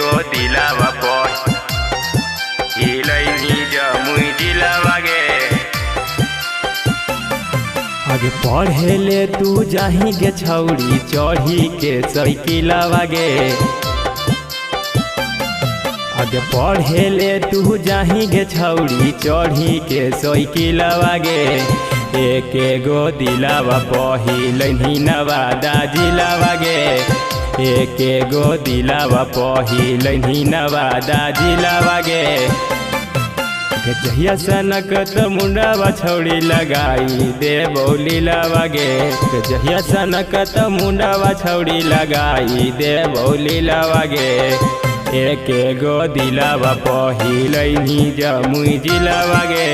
गो दिलावा पहिलैनी जमुई जिलावा गे। आगे पढ़े ले तू जाही गे छौड़ी चढ़ी के साइकिलवा गे। आगे पढ़े ले तू जाही गे छौड़ी चढ़ी के साइकिलवा गे। एक गो दिलावा पहिलैनी नवादा जिलावा गे। एक गो दिलावा पहिलैनी नवादा जिलावा गे। जहिया सनक त मुंडावा छौड़ी लगाई दे बौलीलावा गे। जहिया सनक त मुंडावा छौड़ी लगाई दे बौलीलावा गे। एक गो दिलावा पहिलैनी जमुई जिलावा गे।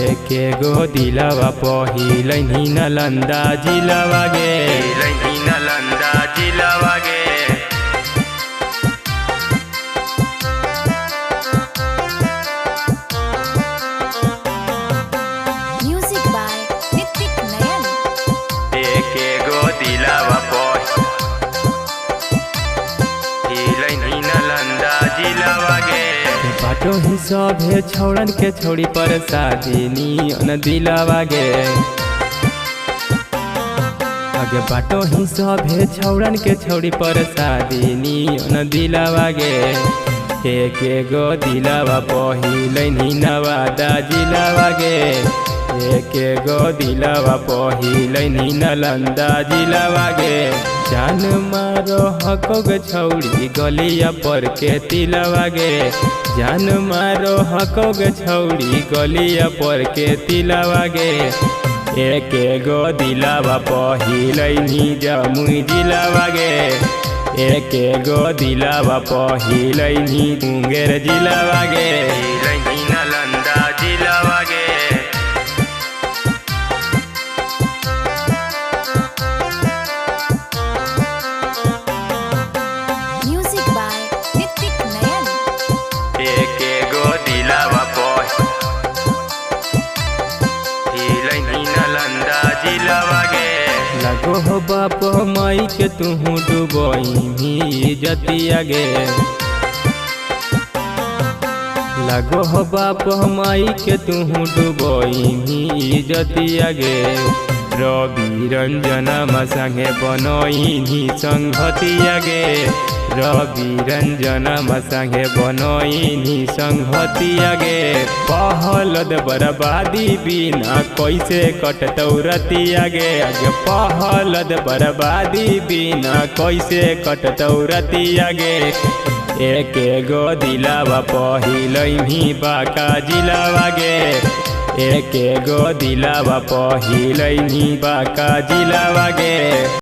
एक गो दिलावा पहिलैनी नालंदा जिलावा गे। नालंदा जिलावा गे। Music by Nitik Nayan. एक गो दिलावा पहिलैनी नालंदा जिलावा गे। बाटो ही सभे छौड़न के छोड़ी पर शादी नियन दिलावा गे। आगे बाटो ही सभे छौड़न के छोड़ी पर शादी नियन दिलावा गे। एक गो दिलावा पहिलैनी नवादा जिलावा गे। एक गो दिलावा पहिलैनी नालंदा जिलावा गे। जान मारो हको गे छौड़ी गलिया पर के तिलावा गे। जान मारो हको गे छौड़ी गलिया पर के तिलावा गे। एक गो दिलावा पहिलैनी जमुई जिलावा गे। एक गो दिलावा पहिलैनी मुंगेर जिलावा गे। नालंदा जिलावा गे। Music by Nitik Nayan. एक गो दिलावा पहिलैनी नालंदा जिलावा गे। लगो हो बाप माई के तुहू डुबई भी जतिया गे। लगो हो बाप माई के तुहू डुबई भी जतिया गे। रवि रंजन संगे बनई संगतिया गे। रवि रंजन संगे बनई संगतिया गे। पहलद बर्बादी बिना कैसे कटतौ रतिया गे। आगे पहलद बर्बादी बिना कैसे कटतौ रतिया गे। एक गो दिलावा पहिलैनी बांका जिलावा गे। एक गो दिलावा पहिलैनी बांका जिलावा गे।